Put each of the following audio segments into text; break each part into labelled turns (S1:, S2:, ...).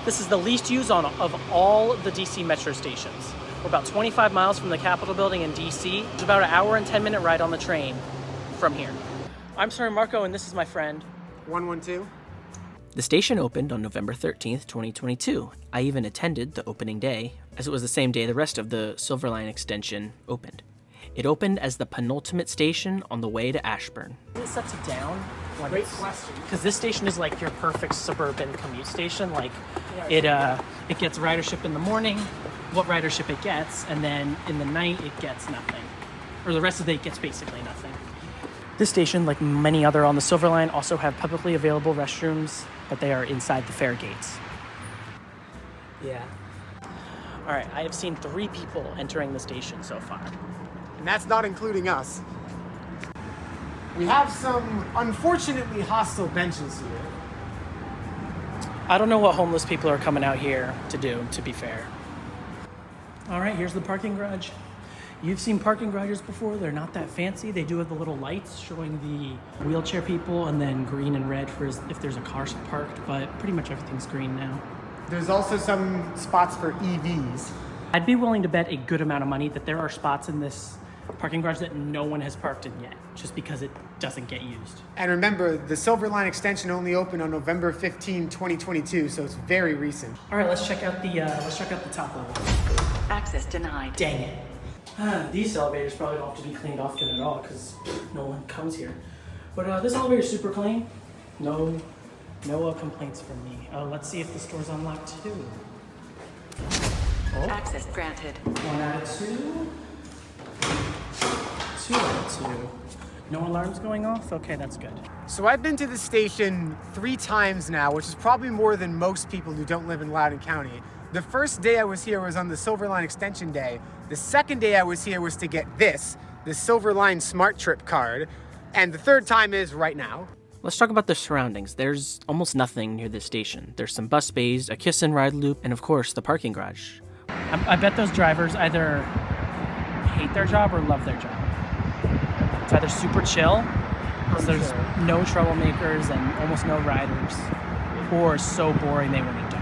S1: This is the least used of all the DC metro stations. We're about 25 miles from the Capitol building in DC. It's about an hour and 10-minute ride on the train from here. I'm Sir Marco, and this is my friend
S2: 112.
S3: The station opened on November 13th, 2022. I even attended the opening day, as it was the same day the rest of the Silver Line extension opened. It opened as the penultimate station on the way to Ashburn.
S1: It sets it down.
S2: Great question.
S1: Because this station is like your perfect suburban commute station. Like it gets ridership in the morning, what ridership it gets, and then in the night it gets nothing. Or the rest of the day it gets basically nothing. This station, like many other on the Silver Line, also have publicly available restrooms, but they are inside the fare gates. Yeah. All right, I have seen 3 people entering the station so far.
S2: And that's not including us. We have some unfortunately hostile benches here.
S1: I don't know what homeless people are coming out here to do, to be fair. All right, here's the parking garage. You've seen parking garages before. They're not that fancy. They do have the little lights showing the wheelchair people, and then green and red for if there's a car parked, but pretty much everything's green now.
S2: There's also some spots for EVs.
S1: I'd be willing to bet a good amount of money that there are spots in this parking garage that no one has parked in yet, just because it doesn't get used.
S2: And remember, the Silver Line extension only opened on November 15, 2022, so it's very recent.
S1: All right, let's check out the top level.
S4: Access denied.
S1: Dang it. These elevators probably don't have to be cleaned often at all because no one comes here. But this elevator is super clean. No complaints from me. Let's see if the store's unlocked too. Oh.
S4: Access granted.
S1: 1 out of 2. 2 out of 2. No alarms going off? Okay, that's good.
S2: So I've been to the station 3 times now, which is probably more than most people who don't live in Loudoun County. The first day I was here was on the Silver Line Extension Day. The second day I was here was to get the Silver Line Smart Trip card. And the third time is right now.
S3: Let's talk about the surroundings. There's almost nothing near this station. There's some bus bays, a kiss and ride loop, and of course, the parking garage.
S1: I bet those drivers either hate their job or love their job. It's either super chill, because there's no troublemakers and almost no riders, or so boring they want to die.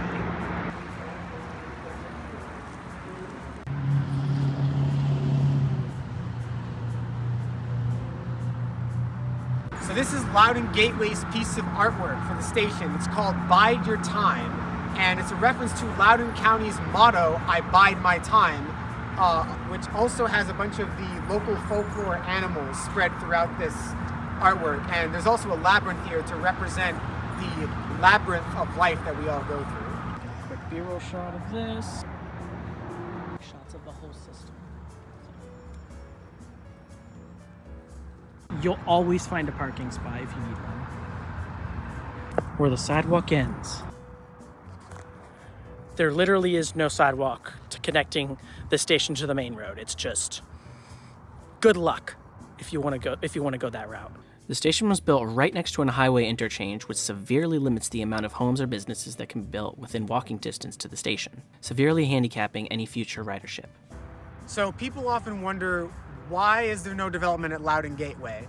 S2: So this is Loudoun Gateway's piece of artwork for the station. It's called Bide Your Time, and it's a reference to Loudoun County's motto, I bide my time, which also has a bunch of the local folklore animals spread throughout this artwork. And there's also a labyrinth here to represent the labyrinth of life that we all go through.
S1: Quick B-roll shot of this. Shots of the whole system. You'll always find a parking spot if you need one. Where the sidewalk ends. There literally is no sidewalk to connecting the station to the main road. It's just good luck if you want to go that route.
S3: The station was built right next to a highway interchange, which severely limits the amount of homes or businesses that can be built within walking distance to the station, severely handicapping any future ridership.
S2: So people often wonder, why is there no development at Loudoun Gateway?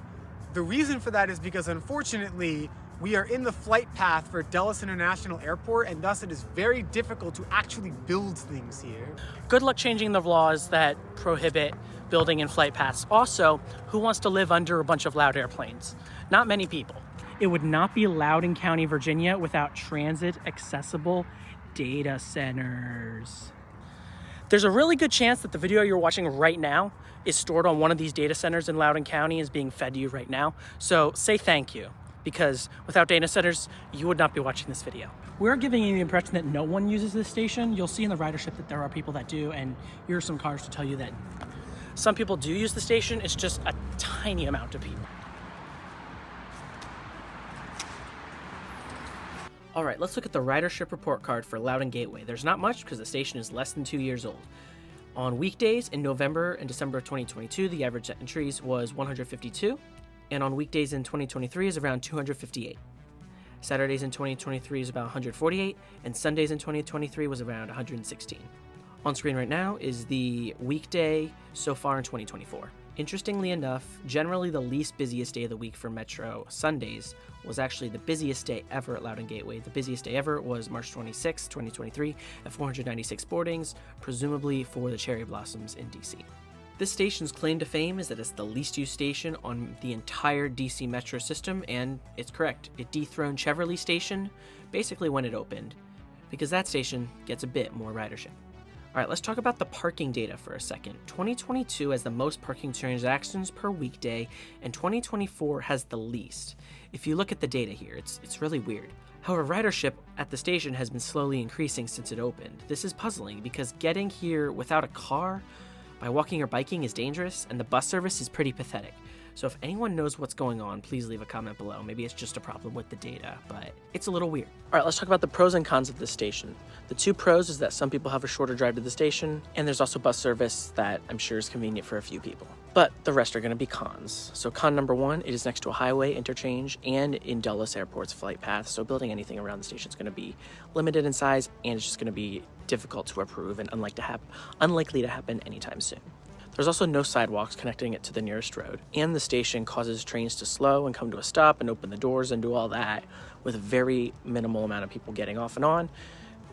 S2: The reason for that is because, unfortunately, we are in the flight path for Dulles International Airport, and thus it is very difficult to actually build things here.
S1: Good luck changing the laws that prohibit building in flight paths. Also, who wants to live under a bunch of loud airplanes? Not many people. It would not be Loudoun County, Virginia without transit-accessible data centers. There's a really good chance that the video you're watching right now is stored on one of these data centers in Loudoun County and is being fed to you right now. So say thank you, because without data centers, you would not be watching this video. We're giving you the impression that no one uses this station. You'll see in the ridership that there are people that do, and here are some cars to tell you that some people do use the station. It's just a tiny amount of people.
S3: All right, let's look at the ridership report card for Loudoun Gateway. There's not much because the station is less than 2 years old. On weekdays in November and December of 2022, the average entries was 152, and on weekdays in 2023 is around 258. Saturdays in 2023 is about 148, and Sundays in 2023 was around 116. On screen right now is the weekday so far in 2024. Interestingly enough, generally the least busiest day of the week for Metro, Sundays, was actually the busiest day ever at Loudoun Gateway. The busiest day ever was March 26, 2023, at 496 boardings, presumably for the cherry blossoms in DC. This station's claim to fame is that it's the least used station on the entire DC Metro system, and it's correct. It dethroned Cheverly Station basically when it opened, because that station gets a bit more ridership. All right, let's talk about the parking data for a second. 2022 has the most parking transactions per weekday, and 2024 has the least. If you look at the data here, it's really weird. However, ridership at the station has been slowly increasing since it opened. This is puzzling because getting here without a car, by walking or biking, is dangerous, and the bus service is pretty pathetic. So if anyone knows what's going on, please leave a comment below. Maybe it's just a problem with the data, but it's a little weird.
S1: All right, let's talk about the pros and cons of this station. The two pros is that some people have a shorter drive to the station, and there's also bus service that I'm sure is convenient for a few people. But the rest are going to be cons. So con number one, it is next to a highway interchange and in Dulles Airport's flight path, so building anything around the station is going to be limited in size, and it's just going to be difficult to approve and unlikely to happen anytime soon. There's also no sidewalks connecting it to the nearest road, and the station causes trains to slow and come to a stop and open the doors and do all that with a very minimal amount of people getting off and on,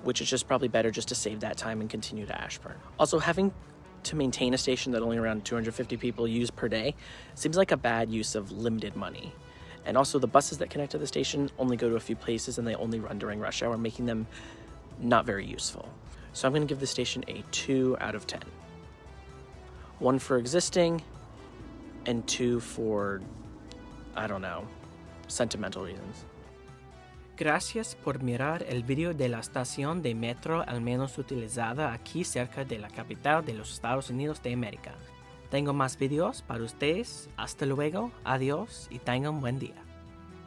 S1: which is just probably better just to save that time and continue to Ashburn. Also, having to maintain a station that only around 250 people use per day seems like a bad use of limited money. And also the buses that connect to the station only go to a few places and they only run during rush hour, making them not very useful. So I'm going to give the station a 2 out of 10. 1 for existing, and 2 for, I don't know, sentimental reasons.
S3: Gracias por mirar el video de la estación de metro al menos utilizada aquí cerca de la capital de los Estados Unidos de América. Tengo más videos para ustedes. Hasta luego, adiós y tengan un buen día.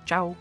S3: Chao.